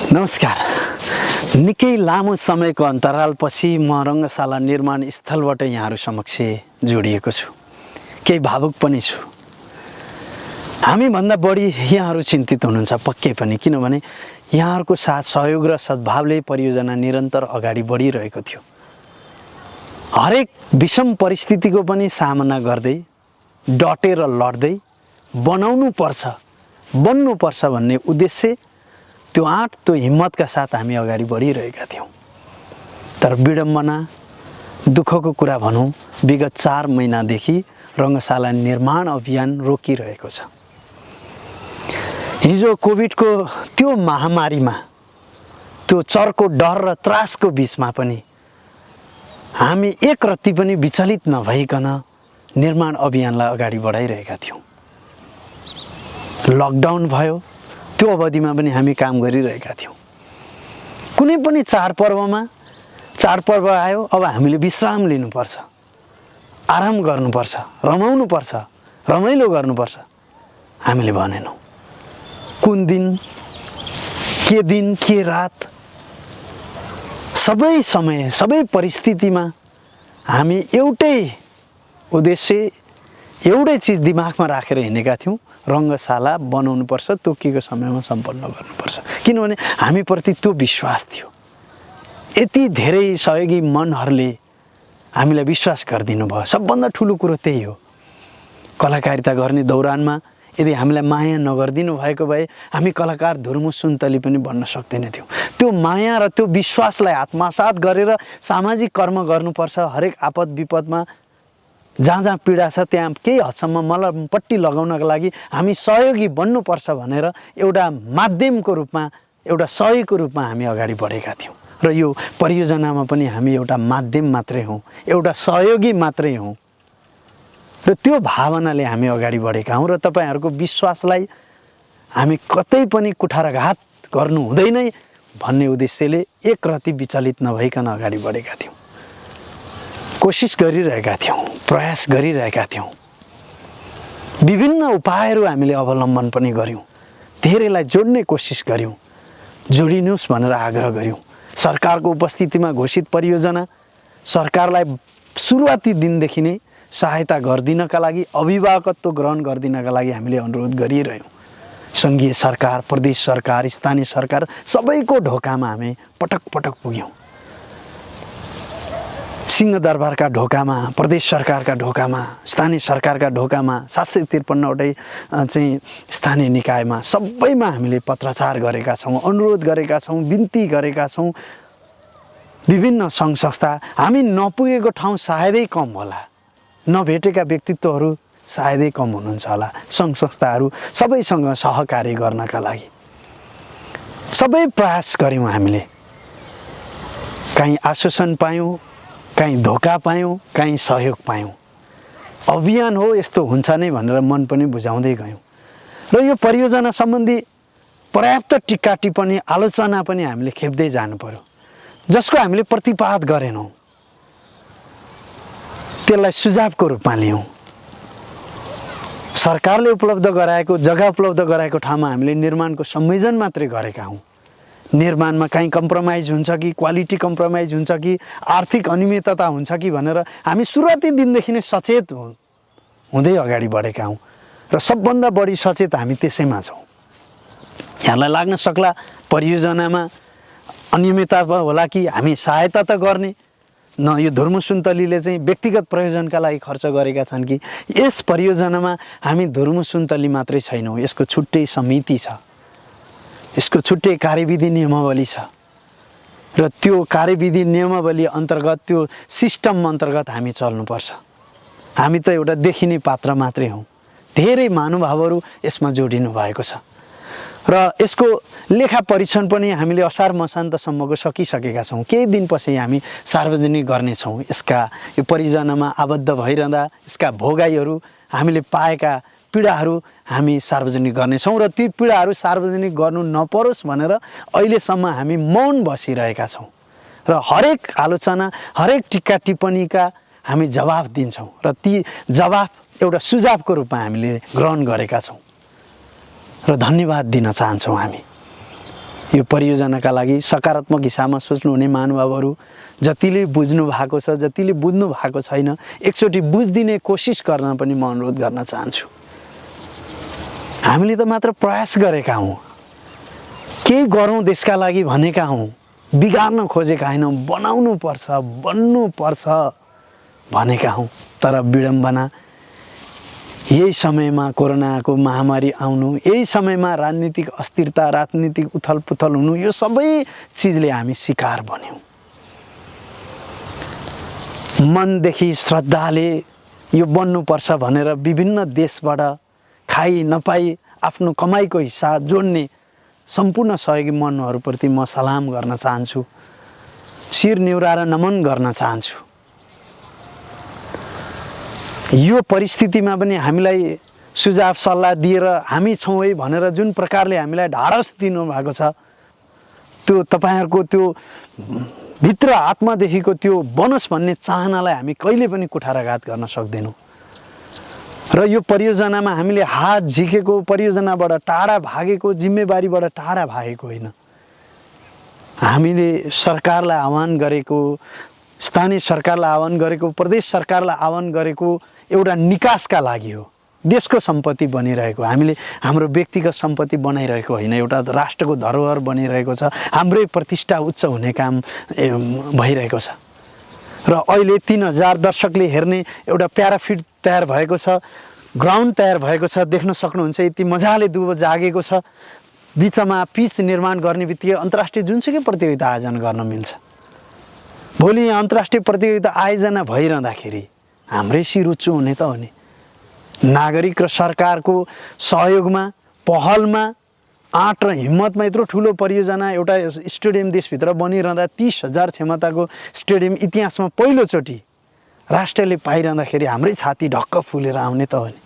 नमस्कार। निकै लामो समयको अन्तरालपछि म रङ्गशाला निर्माण स्थलबाट यहाँहरू समक्ष जोडिएको छु। केही भावुक पनि छु। हामीभन्दा बढी यहाँहरू चिन्तित हुनुहुन्छ पक्कै पनि, किनभने यहाँहरूको साथ सहयोग र सद्भावले परियोजना निरन्तर अगाडि बढिरहेको थियो। हरेक विषम परिस्थितिको पनि सामना गर्दै डटेर लड्दै बन्नुपर्छ भन्ने उद्देश्य, त्यो आँट, त्यो हिम्मतका साथ हामी अगाडि बढिरहेका थियौँ। तर विडम्बना, दुःखको कुरा भनौँ, विगत 4 महिनादेखि रङ्गशाला निर्माण अभियान रोकिरहेको छ। हिजो कोभिडको त्यो महामारीमा, त्यो चर्को डर र त्रासको बिचमा पनि हामी एक रत्ती पनि विचलित नभइकन निर्माण अभियानलाई अगाडि बढाइरहेका थियौँ। लकडाउन भयो, त्यो अवधिमा पनि हामी काम गरिरहेका थियौँ। कुनै पनि चाडपर्व आयो, अब हामीले विश्राम लिनुपर्छ, आराम गर्नुपर्छ, रमाउनुपर्छ, रमाइलो गर्नुपर्छ, हामीले भनेनौँ। कुन दिन के रात, सबै समय, सबै परिस्थितिमा हामी एउटै उद्देश्य, एउटै चिज दिमागमा राखेर हिँडेका थियौँ। रङ्गशाला बनाउनुपर्छ, तोकिएको समयमा सम्पन्न गर्नुपर्छ, किनभने हामीप्रति त्यो विश्वास थियो। यति धेरै सहयोगी मनहरूले हामीलाई विश्वास गरिदिनु भयो। सबभन्दा ठुलो कुरो त्यही हो। कलाकारिता गर्ने दौरानमा यदि हामीलाई माया नगरिदिनु भएको भए हामी कलाकार धुर्मु सुन्तली पनि बन्न सक्दैनथ्यौँ। त्यो माया र त्यो विश्वासलाई आत्मसात गरेर सामाजिक कर्म गर्नुपर्छ। हरेक आपद विपदमा जहाँ पीडा छ त्यहाँ केही हदसम्म मलमपट्टि लगाउनका लागि हामी सहयोगी बन्नुपर्छ भनेर एउटा माध्यमको रूपमा, एउटा सहयोगको रूपमा हामी अगाडि बढेका थियौँ। र यो परियोजनामा पनि हामी एउटा माध्यम मात्रै हौँ, एउटा सहयोगी मात्रै हौँ। र त्यो भावनाले हामी अगाडि बढेका हौँ। र तपाईँहरूको विश्वासलाई हामी कतै पनि कुठाराघात गर्नु हुँदैन भन्ने उद्देश्यले एक रत्ती विचलित नभइकन अगाडि बढेका थियौँ। कोसिस गरिरहेका थियौँ, प्रयास गरिरहेका थियौँ। विभिन्न उपायहरू हामीले अवलम्बन पनि गऱ्यौँ। धेरैलाई जोड्ने कोसिस गऱ्यौँ, जोडिनुहोस् भनेर आग्रह गऱ्यौँ। सरकारको उपस्थितिमा घोषित परियोजना, सरकारलाई सुरुवाती दिनदेखि नै सहायता गरिदिनका लागि, अभिभावकत्व ग्रहण गरिदिनका लागि हामीले अनुरोध गरिरह्यौँ। सङ्घीय सरकार, प्रदेश सरकार, स्थानीय सरकार, सबैको ढोकामा हामी पटक पटक पुग्यौँ। सिंहदरबारका ढोकामा, प्रदेश सरकारका ढोकामा, स्थानीय सरकारका ढोकामा, 753वटै चाहिँ स्थानीय निकायमा, सबैमा हामीले पत्राचार गरेका छौँ, अनुरोध गरेका छौँ, बिन्ती गरेका छौँ। विभिन्न सङ्घ संस्था, हामी नपुगेको ठाउँ सायदै कम होला, नभेटेका व्यक्तित्वहरू सायदै कम हुनुहुन्छ होला। सङ्घ संस्थाहरू सबैसँग सहकार्य गर्नका लागि सबै प्रयास गऱ्यौँ हामीले। काहीँ आश्वासन पायौँ, काहीँ धोका पायौँ, काहीँ सहयोग पायौँ। अभियान हो, यस्तो हुन्छ नै भनेर मन पनि बुझाउँदै गयौँ। र यो परियोजना सम्बन्धी पर्याप्त टिक्का टिप्पणी, आलोचना पनि हामीले खेप्दै जानु पर्यो, जसको हामीले प्रतिवाद गरेनौँ। त्यसलाई सुझावको रूपमा लियौँ। सरकारले उपलब्ध गराएको, जग्गा उपलब्ध गराएको ठाउँमा हामीले निर्माणको संयोजन मात्रै गरेका हौँ। निर्माणमा काहीँ कम्प्रोमाइज हुन्छ कि, क्वालिटी कम्प्रोमाइज हुन्छ कि, आर्थिक अनियमितता हुन्छ कि भनेर हामी सुरुवाती दिनदेखि नै सचेत हुँदै अगाडि बढेका हौँ। र सबभन्दा बढी सचेत हामी त्यसैमा छौँ। यहाँलाई लाग्न सक्ला परियोजनामा अनियमितता होला कि हामी सहायता त गर्ने न, यो धुर्मु सुन्तलीले चाहिँ व्यक्तिगत प्रयोजनका लागि खर्च गरेका छन् कि। यस परियोजनामा हामी धुर्मु सुन्तली मात्रै छैनौँ, यसको छुट्टै समिति छ, यसको छुट्टै कार्यविधि नियमावली छ। र त्यो कार्यविधि नियमावली अन्तर्गत, त्यो सिस्टम अन्तर्गत हामी चल्नुपर्छ। हामी त एउटा देखिने पात्र मात्रै हौँ। धेरै महानुभावहरू यसमा जोडिनु भएको छ। र यसको लेखा परीक्षण पनि हामीले असार मसान्तसम्मको सकिसकेका छौँ। केही दिनपछि हामी सार्वजनिक गर्नेछौँ। यो परियोजनामा आबद्ध भइरहँदा यसका भोगाईहरू, हामीले पाएका पीडाहरू हामी सार्वजनिक गर्नेछौँ। र ती पीडाहरू सार्वजनिक गर्नु नपरोस् भनेर अहिलेसम्म हामी मौन बसिरहेका छौँ। र हरेक आलोचना, हरेक टिक्का टिप्पणीका हामी जवाफ दिन्छौँ। र ती जवाफ एउटा सुझावको रूपमा हामीले ग्रहण गरेका छौँ। र धन्यवाद दिन चाहन्छौँ हामी। यो परियोजनाका लागि सकारात्मक हिसाबमा सोच्नुहुने महानुभावहरू जतिले बुझ्नु भएको छ, जतिले बुझ्नु भएको छैन, एकचोटि बुझिदिने कोसिस गर्न पनि म अनुरोध गर्न चाहन्छु। हामीले त मात्र प्रयास गरेका हौँ, केही गरौँ देशका लागि भनेका हौँ, बिगार्न खोजेका होइनौँ, बनाउनु पर्छ, बन्नु पर्छ भनेका हौँ। तर विडम्बना यही समयमा कोरोनाको महामारी आउनु, यही समयमा राजनीतिक अस्थिरता, राजनीतिक उथलपुथल हुनु, यो सबै चिजले हामी शिकार बन्यौँ। मनदेखि श्रद्धाले यो बन्नुपर्छ भनेर विभिन्न देशबाट खाइ नपाई आफ्नो कमाइको हिस्सा जोड्ने सम्पूर्ण सहयोगी मनहरूप्रति म सलाम गर्न चाहन्छु, शिर निहुराएर नमन गर्न चाहन्छु। यो परिस्थितिमा पनि हामीलाई सुझाव सल्लाह दिएर हामी छौँ है भनेर जुन प्रकारले हामीलाई ढाडस दिनुभएको छ, त्यो तपाईँहरूको त्यो भित्र आत्मादेखिको त्यो बनोस् भन्ने चाहनालाई हामी कहिले पनि कुठाराघात गर्न सक्दैनौँ। र यो परियोजनामा हामीले हात झिकेको, परियोजनाबाट टाढा भागेको, जिम्मेवारीबाट टाढा भागेको होइन। हामीले सरकारलाई आह्वान गरेको, स्थानीय सरकारलाई आह्वान गरेको, प्रदेश सरकारलाई आह्वान गरेको एउटा निकासका लागि हो। देशको सम्पत्ति बनिरहेको, हामीले हाम्रो व्यक्तिगत सम्पत्ति बनाइरहेको होइन, एउटा राष्ट्रको धरोहर बनिरहेको छ, हाम्रै प्रतिष्ठा उच्च हुने काम भइरहेको छ। र अहिले 3000 दर्शकले हेर्ने एउटा प्याराफिट तयार भएको छ, ग्राउन्ड तयार भएको छ, देख्न सक्नुहुन्छ। यति मजाले दुबो जागेको छ। बिचमा पिच निर्माण गर्ने बित्तिकै अन्तर्राष्ट्रिय जुनसुकै प्रतियोगिता आयोजना गर्न मिल्छ। भोलि यहाँ अन्तर्राष्ट्रिय प्रतियोगिता आयोजना भइरहँदाखेरि हाम्रै शिर उच्च हुने त हो नि। नागरिक र सरकारको सहयोगमा, पहलमा, आँट र हिम्मतमा यत्रो ठुलो परियोजना, एउटा स्टेडियम देशभित्र बनिरहँदा 30,000 क्षमताको स्टेडियम इतिहासमा पहिलोचोटि राष्ट्रले पाइरहँदाखेरि हाम्रै छाती ढक्क फुलेर आउने त हो नि।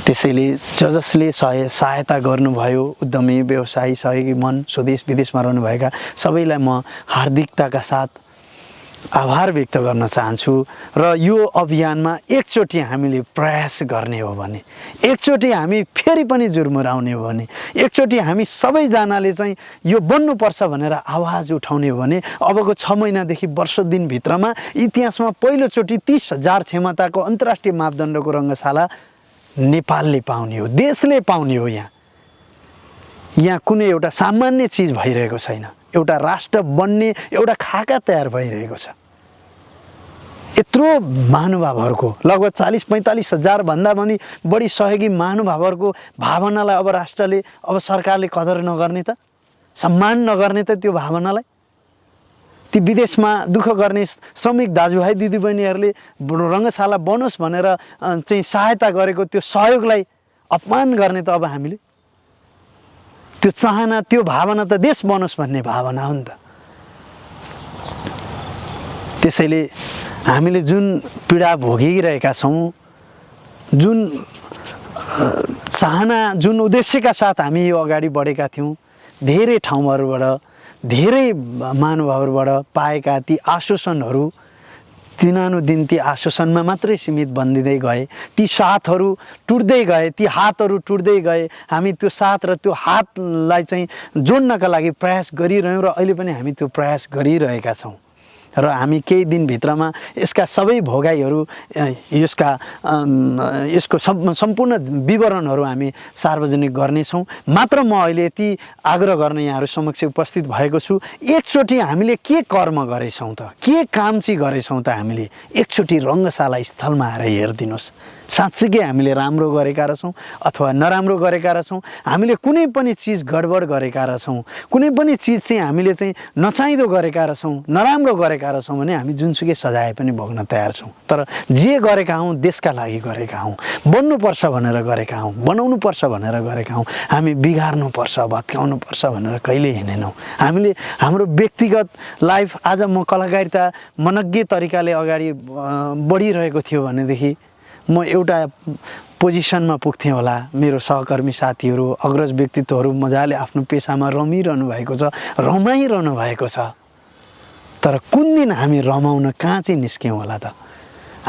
त्यसैले जसले सहायता गर्नुभयो, उद्यमी, व्यवसायी, सहयोगी मन, स्वदेश विदेशमा रहनुभएका सबैलाई म हार्दिकताका साथ आभार व्यक्त गर्न चाहन्छु। र यो अभियानमा एकचोटि हामीले प्रयास गर्ने हो भने, एकचोटि हामी फेरि पनि जुर्मुराउने हो भने, एकचोटि हामी सबैजनाले चाहिँ यो बन्नुपर्छ भनेर आवाज उठाउने हो भने अबको 6 महिनादेखि वर्ष दिनभित्रमा इतिहासमा पहिलोचोटि 30,000 क्षमताको अन्तर्राष्ट्रिय मापदण्डको रङ्गशाला नेपालले पाउने हो, देशले पाउने हो। यहाँ कुनै एउटा सामान्य चिज भइरहेको छैन, एउटा राष्ट्र बन्ने एउटा खाका तयार भइरहेको छ। यत्रो महानुभावहरूको लगभग 40-45 हजार भन्दा पनि बढी सहयोगी महानुभावहरूको भावनालाई अब राष्ट्रले, अब सरकारले कदर नगर्ने त, सम्मान नगर्ने त त्यो भावनालाई। ती विदेशमा दुःख गर्ने श्रमिक दाजुभाइ दिदीबहिनीहरूले रङ्गशाला बनोस् भनेर चाहिँ सहायता गरेको त्यो सहयोगलाई अपमान गर्ने त अब हामीले। त्यो चाहना, त्यो भावना त देश बनोस् भन्ने भावना हो नि त। त्यसैले हामीले जुन पीडा भोगिरहेका छौँ, जुन चाहना, जुन उद्देश्यका साथ हामी यो अगाडि बढेका थियौँ, धेरै ठाउँहरूबाट, धेरै महानुभावहरूबाट पाएका ती आश्वासनहरू दिनानुदिन ती आश्वासनमा मात्रै सीमित बन्दिँदै गए। ती साथहरू टुट्दै गए, ती हातहरू टुट्दै गए। हामी त्यो साथ र त्यो हातलाई चाहिँ जोड्नका लागि प्रयास गरिरह्यौँ र अहिले पनि हामी त्यो प्रयास गरिरहेका छौँ। र हामी केही दिनभित्रमा यसका सबै भोगाइहरू, यसको सम्पूर्ण विवरणहरू हामी सार्वजनिक गर्नेछौँ। मात्र म अहिले यति आग्रह गर्न यहाँहरू समक्ष उपस्थित भएको छु, एकचोटि हामीले के कर्म गरेछौँ त, के काम चाहिँ गरेछौँ त, हामीले एकचोटि रङ्गशाला स्थलमा आएर हेरिदिनुहोस्। साँच्चीकै हामीले राम्रो गरेका रहेछौँ अथवा नराम्रो गरेका रहेछौँ, हामीले कुनै पनि चिज गडबड गरेका रहेछौँ, कुनै पनि चिज चाहिँ हामीले चाहिँ नचाहिँदो गरेका रहेछौँ, नराम्रो गरेका रहेछौँ भने हामी जुनसुकै सजाय पनि भोग्न तयार छौँ। तर जे गरेका हौँ देशका लागि गरेका हौँ, बन्नुपर्छ भनेर गरेका हौँ, बनाउनुपर्छ भनेर गरेका हौँ। हामी बिगार्नुपर्छ, भत्काउनुपर्छ भनेर कहिल्यै हिँडेनौँ। हामीले हाम्रो व्यक्तिगत लाइफ, आज म कलाकारिता मनज्ञ तरिकाले अगाडि बढिरहेको थियो भनेदेखि म एउटा पोजिसनमा पुग्थेँ होला। मेरो सहकर्मी साथीहरू, अग्रज व्यक्तित्वहरू मजाले आफ्नो पेसामा रमिरहनु भएको छ, रमाइरहनु भएको छ। तर कुन दिन हामी रमाउन कहाँ चाहिँ निस्क्यौँ होला त?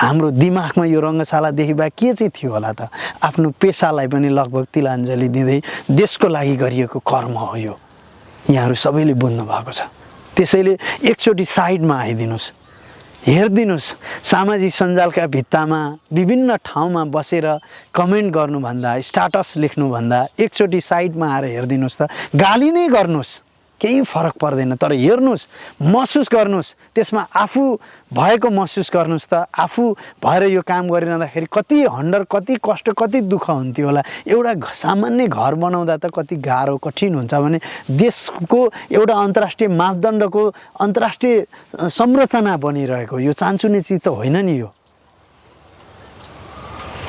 हाम्रो दिमागमा यो रङ्गशालादेखि बा के चाहिँ थियो होला त? आफ्नो पेसालाई पनि लगभग तिलाञ्जली दिँदै देशको लागि गरिएको कर्म हो यो। यहाँहरू सबैले बुझ्नु भएको छ। त्यसैले एकचोटि साइडमा आइदिनुहोस्, हेरिदिनुहोस्। सामाजिक सञ्जालका भित्तामा विभिन्न ठाउँमा बसेर कमेन्ट गर्नुभन्दा, स्ट्याटस लेख्नुभन्दा एकचोटि साइडमा आएर हेरिदिनुहोस् त। गाली नै गर्नुहोस्, केही फरक पर्दैन, तर हेर्नुहोस्, महसुस गर्नुहोस्, त्यसमा आफू भएको महसुस गर्नुहोस् त। आफू भएर यो काम गरिरहँदाखेरि कति हन्डर, कति कष्ट, कति दुःख हुन्थ्यो होला। एउटा सामान्य घर बनाउँदा त कति गाह्रो कठिन हुन्छ भने देशको एउटा अन्तर्राष्ट्रिय मापदण्डको अन्तर्राष्ट्रिय संरचना बनिरहेको यो चान्चुने चिज त होइन नि यो।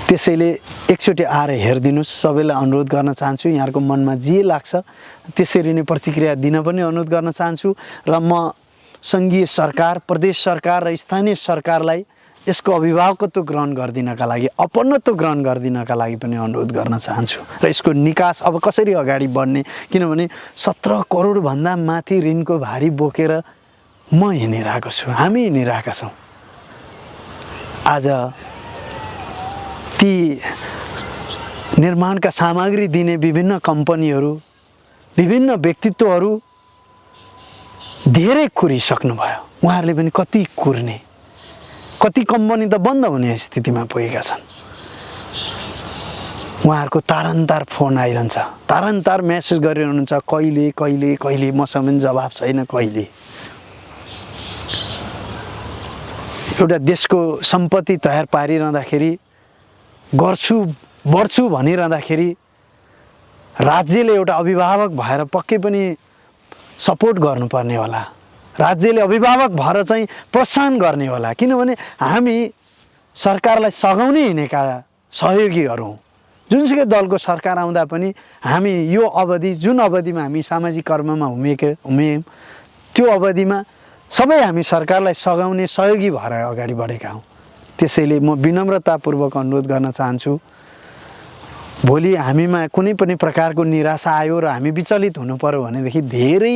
त्यसैले एकचोटि आएर हेरिदिनुहोस्। सबैलाई अनुरोध गर्न चाहन्छु, यहाँहरूको मनमा जे लाग्छ त्यसरी नै प्रतिक्रिया दिन पनि अनुरोध गर्न चाहन्छु। र म सङ्घीय सरकार, प्रदेश सरकार र स्थानीय सरकारलाई यसको अभिभावकत्व ग्रहण गरिदिनका लागि, अपनत्व ग्रहण गरिदिनका लागि पनि अनुरोध गर्न चाहन्छु। र यसको निकास अब कसरी अगाडि बढ्ने, किनभने 17 करोडभन्दा माथि ऋणको भारी बोकेर म हिँडिरहेको छु, हामी हिँडिरहेका छौँ। आज ती निर्माणका सामग्री दिने विभिन्न कम्पनीहरू, विभिन्न व्यक्तित्वहरू धेरै कुरिसक्नुभयो। उहाँहरूले पनि कति कुर्ने, कति कम्पनी त बन्द हुने स्थितिमा पुगेका छन्। उहाँहरूको तारन्तार फोन आइरहन्छ, तारन्तार मेसेज गरिरहनुहुन्छ, कहिले कहिले कहिले, मसँग पनि जवाब छैन कहिले। एउटा देशको सम्पत्ति तयार पारिरहँदाखेरि, गर्छु बढ्छु भनिरहँदाखेरि राज्यले एउटा अभिभावक भएर पक्कै पनि सपोर्ट गर्नुपर्ने होला। राज्यले अभिभावक भएर चाहिँ प्रोत्साहन गर्ने होला, किनभने हामी सरकारलाई सघाउनै हिँडेका सहयोगीहरू हौँ। जुनसुकै दलको सरकार आउँदा पनि हामी यो अवधि, जुन अवधिमा हामी सामाजिक कर्ममा हुम्यौँ त्यो अवधिमा सबै हामी सरकारलाई सघाउने सहयोगी भएर अगाडि बढेका हौँ। त्यसैले म विनम्रतापूर्वक अनुरोध गर्न चाहन्छु, भोलि हामीमा कुनै पनि प्रकारको निराशा आयो र हामी विचलित हुनु पर्यो भनेदेखि धेरै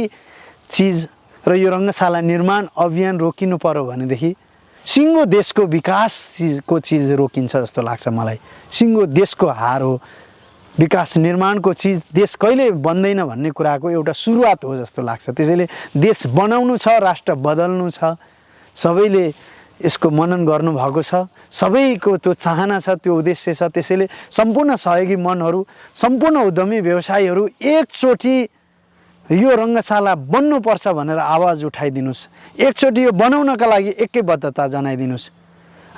चिज र यो रङ्गशाला निर्माण अभियान रोकिनु पर्यो भनेदेखि सिङ्गो देशको विकासको चिज रोकिन्छ जस्तो लाग्छ मलाई। सिङ्गो देशको हार हो। विकास निर्माणको चिज देश कहिले बन्दैन भन्ने कुराको एउटा सुरुवात हो जस्तो लाग्छ। त्यसैले देश बनाउनु छ, राष्ट्र बदल्नु छ, सबैले यसको मनन गर्नुभएको छ, सबैको त्यो चाहना छ, त्यो उद्देश्य छ। त्यसैले सम्पूर्ण सहयोगी मनहरू, सम्पूर्ण उद्यमी व्यवसायीहरू एकचोटि यो रङ्गशाला बन्नुपर्छ भनेर आवाज उठाइदिनुहोस्। एकचोटि यो बनाउनका लागि एकैबद्धता जनाइदिनुहोस्।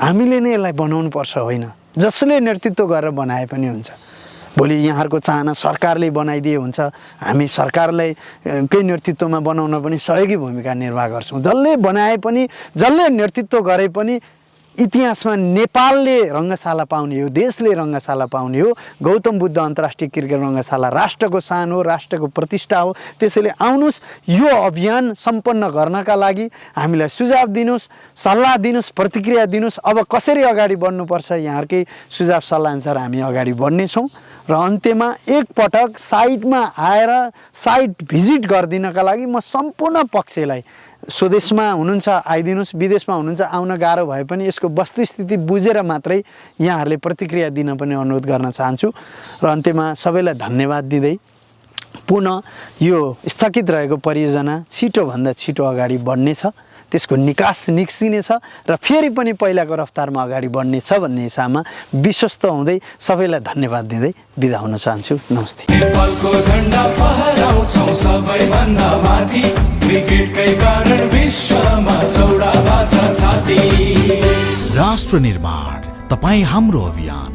हामीले नै यसलाई बनाउनुपर्छ होइन, जसले नेतृत्व गरेर बनाए पनि हुन्छ। भोलि यहाँहरूको चाहना सरकारले बनाइदिए हुन्छ, हामी सरकारलाई कै नेतृत्वमा बनाउन पनि सहयोगी भूमिका निर्वाह गर्छौँ। जसले बनाए पनि, जसले नेतृत्व गरे पनि इतिहासमा नेपालले रङ्गशाला पाउने हो, देशले रङ्गशाला पाउने हो। गौतम बुद्ध अन्तर्राष्ट्रिय क्रिकेट रङ्गशाला राष्ट्रको सान हो, राष्ट्रको प्रतिष्ठा हो। त्यसैले आउनुहोस्, यो अभियान सम्पन्न गर्नका लागि हामीलाई सुझाव दिनुहोस्, सल्लाह दिनुहोस्, प्रतिक्रिया दिनुहोस्। अब कसरी अगाडि बढ्नुपर्छ यहाँहरूकै सुझाव सल्लाह अनुसार हामी अगाडि बढ्नेछौँ। र अन्त्यमा एकपटक साइटमा आएर साइट भिजिट गरिदिनका लागि म सम्पूर्ण पक्षलाई, स्वदेशमा हुनुहुन्छ आइदिनुहोस्, विदेशमा हुनुहुन्छ आउन गाह्रो भए पनि यसको वस्तुस्थिति बुझेर मात्रै यहाँहरूले प्रतिक्रिया दिन पनि अनुरोध गर्न चाहन्छु। र अन्त्यमा सबैलाई धन्यवाद दिँदै पुनः यो स्थगित रहेको परियोजना छिटोभन्दा छिटो अगाडि बढ्नेछ, त्यसको निकास निस्किनेछ र फेरि पनि पहिलाको रफ्तारमा अगाडि बढ्नेछ भन्ने हिसाबमा विश्वस्त हुँदै सबैलाई धन्यवाद दिँदै बिदा हुन चाहन्छु। नमस्ते। नेपालको झण्डा फहराउँछौं सबैभन्दा माथि, क्रिकेटकै कारण विश्वमा चौडा छ छाती। राष्ट्र निर्माण तपाईँ हाम्रो अभियान।